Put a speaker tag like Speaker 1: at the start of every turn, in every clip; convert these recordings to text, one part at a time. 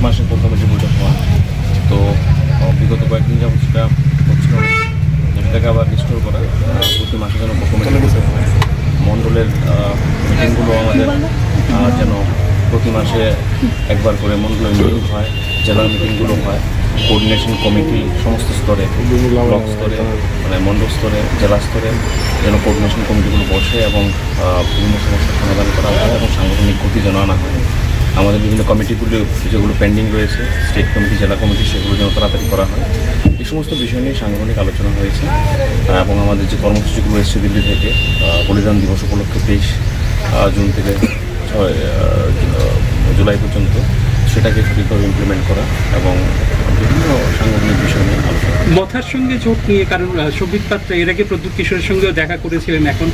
Speaker 1: মাসে কোর কমিটির বৈঠক হওয়া। তো বিগত কয়েকদিন যাবত সেটা হচ্ছিল না, সেটাকে আবার রিস্টোর করা। প্রতি মাসে যেন কোর কমিটির বৈঠক হয়, মণ্ডলের মিটিংগুলো আমাদের যেন প্রতি মাসে একবার করে মণ্ডলের মিটিং হয়, জেলার মিটিংগুলো হয়, কোঅর্ডিনেশন কমিটি সমস্ত স্তরে, ব্লক স্তরে, মানে মণ্ডল স্তরে, জেলা স্তরে যেন কোঅর্ডিনেশন কমিটিগুলো বসে এবং বিভিন্ন সমস্যার সমাধান করা হয় এবং সাংগঠনিক গতি যেন আনা হয়। আমাদের বিভিন্ন কমিটিগুলো যেগুলো পেন্ডিং রয়েছে, স্টেট কমিটি, জেলা কমিটি, সেগুলো যেন তাড়াতাড়ি করা হয়। এই সমস্ত বিষয় নিয়ে সাংগঠনিক আলোচনা হয়েছে এবং আমাদের যে কর্মসূচিগুলো এসেছে দিল্লি থেকে বলিদান দিবস উপলক্ষে 23 জুন থেকে 6 জুলাই পর্যন্ত, সেটাকে সঠিকভাবে ইমপ্লিমেন্ট করা এবং বিভিন্ন সাংগঠনিক বিষয় নিয়ে আলোচনা।
Speaker 2: মথার সঙ্গে জোট নিয়ে, কারণ সৌভিক পাত্র এর আগে প্রদ্যুৎ কিশোরের সঙ্গেও দেখা করেছিলেন, এখন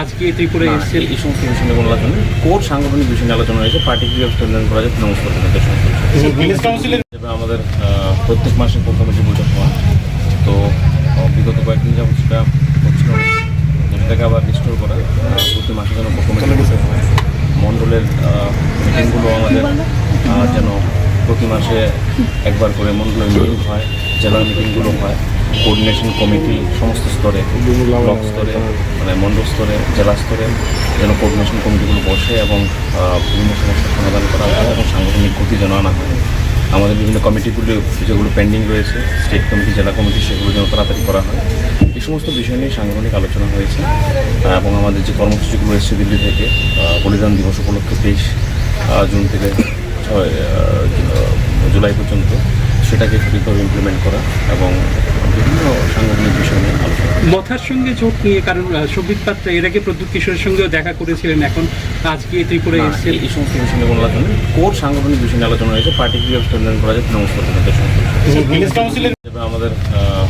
Speaker 2: আজকে ত্রিপুরায় এসেছেন।
Speaker 1: এই সমস্ত বিষয় নিয়ে কোনো আলোচনা নেই। কোর সাংগঠনিক বিষয় নিয়ে আলোচনা হয়েছে, পার্টি কীভাবে স্ট্রেনথেন করা যায় তৃণমূল কর্মীদের সঙ্গে। আমাদের প্রত্যেক মাসে কোর কমিটির বৈঠক হওয়া। তো বিগত কয়েকদিন যাবত সেটা হচ্ছিল না, সেটাকে আবার রিস্টোর করা। প্রতি মাসে যেন কোর কমিটির বৈঠক হয়, মণ্ডলের মিটিংগুলো আমাদের যেন প্রতি মাসে একবার করে মণ্ডলের মিটিং হয়, জেলার মিটিংগুলো হয়, কোঅর্ডিনেশন কমিটি সমস্ত স্তরে, ব্লক স্তরে, মানে মণ্ডল স্তরে, জেলা স্তরে যেন কোঅর্ডিনেশন কমিটিগুলো বসে এবং বিভিন্ন সমস্যার সমাধান করা হয় এবং সাংগঠনিক গতি যেন আনা হয়। আমাদের বিভিন্ন কমিটিগুলো যেগুলো পেন্ডিং রয়েছে, স্টেট কমিটি, জেলা কমিটি, সেগুলো যেন তাড়াতাড়ি করা হয়। এই সমস্ত বিষয় নিয়ে সাংগঠনিক আলোচনা হয়েছে এবং আমাদের যে কর্মসূচিগুলো এসেছে দিল্লি থেকে বলিদান দিবস উপলক্ষে 23 জুন থেকে 6 জুলাই পর্যন্ত, সেটাকে সঠিকভাবে ইমপ্লিমেন্ট করা এবং বিভিন্ন সাংগঠনিক বিষয় নিয়ে আলোচনা।
Speaker 2: মথার সঙ্গে জোট নিয়ে, কারণ সৌভিক পাত্র এর আগে প্রদ্যুৎ কিশোরের সঙ্গেও দেখা করেছিলেন, এখন আজকে ত্রিপুরায় এসেছেন।
Speaker 1: এই সমস্ত বিষয় নিয়ে কোনো আলোচনা নেই। কোর সাংগঠনিক বিষয় নিয়ে আলোচনা হয়েছে, পার্টি কীভাবে স্ট্রেনথেন করা যায় তৃণমূল কর্মীদের সঙ্গে। আমাদের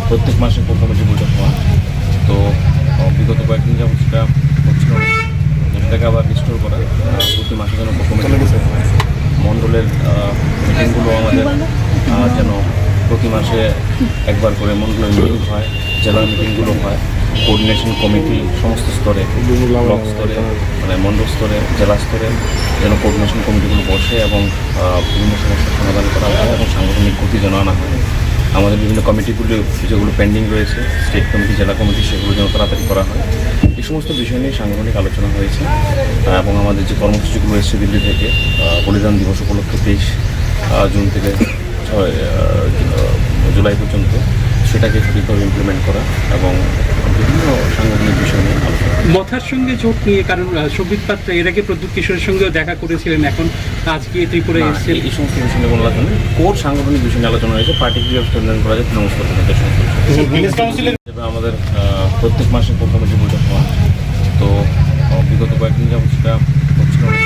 Speaker 1: প্রত্যেক মাসে কোর কমিটির বৈঠক হওয়া। তো বিগত কয়েকদিন যাবত সেটা হচ্ছিল না, সেটাকে আবার রিস্টোর করা। প্রতি মাসে যেন কোর কমিটির বৈঠক হয়, মণ্ডলের মিটিংগুলো আমাদের যেন প্রতি মাসে একবার করে মণ্ডলের মিটিং হয়, জেলার মিটিংগুলো হয়, কোঅর্ডিনেশন কমিটি সমস্ত স্তরে, ব্লক স্তরে, মানে মণ্ডল স্তরে, জেলা স্তরে যেন কোঅর্ডিনেশন কমিটিগুলো বসে এবং বিভিন্ন সমস্যার সমাধান করা হয় এবং সাংগঠনিক গতি যেন আনা হয়। আমাদের বিভিন্ন কমিটিগুলো যেগুলো পেন্ডিং রয়েছে, স্টেট কমিটি, জেলা কমিটি, সেগুলো যেন তাড়াতাড়ি করা হয়। এই সমস্ত বিষয় নিয়ে সাংগঠনিক আলোচনা হয়েছে এবং আমাদের যে কর্মসূচিগুলো এসেছে দিল্লি থেকে বলিদান দিবস উপলক্ষে 23 জুন থেকে 6 জুলাই পর্যন্ত, সেটাকে সঠিকভাবে ইমপ্লিমেন্ট করা এবং বিভিন্ন সাংগঠনিক বিষয় নিয়ে আলোচনা।
Speaker 2: মথার সঙ্গে জোট নিয়ে, কারণ সৌভিক পাত্র এর আগে প্রদ্যুৎ কিশোরের সঙ্গেও দেখা করেছিলেন, এখন আজকে ত্রিপুরায় এসেছেন।
Speaker 1: এই সমস্ত বিষয় নিয়ে কোনো আলোচনা নেই। কোর সাংগঠনিক বিষয় নিয়ে আলোচনা হয়েছে, পার্টি কীভাবে স্ট্রেনথেন করা যায় তৃণমূল কর্মীদের সঙ্গে। আমাদের প্রত্যেক মাসে কোর কমিটির বৈঠক হওয়া। তো বিগত কয়েকদিন যাবত সেটা হচ্ছিল না,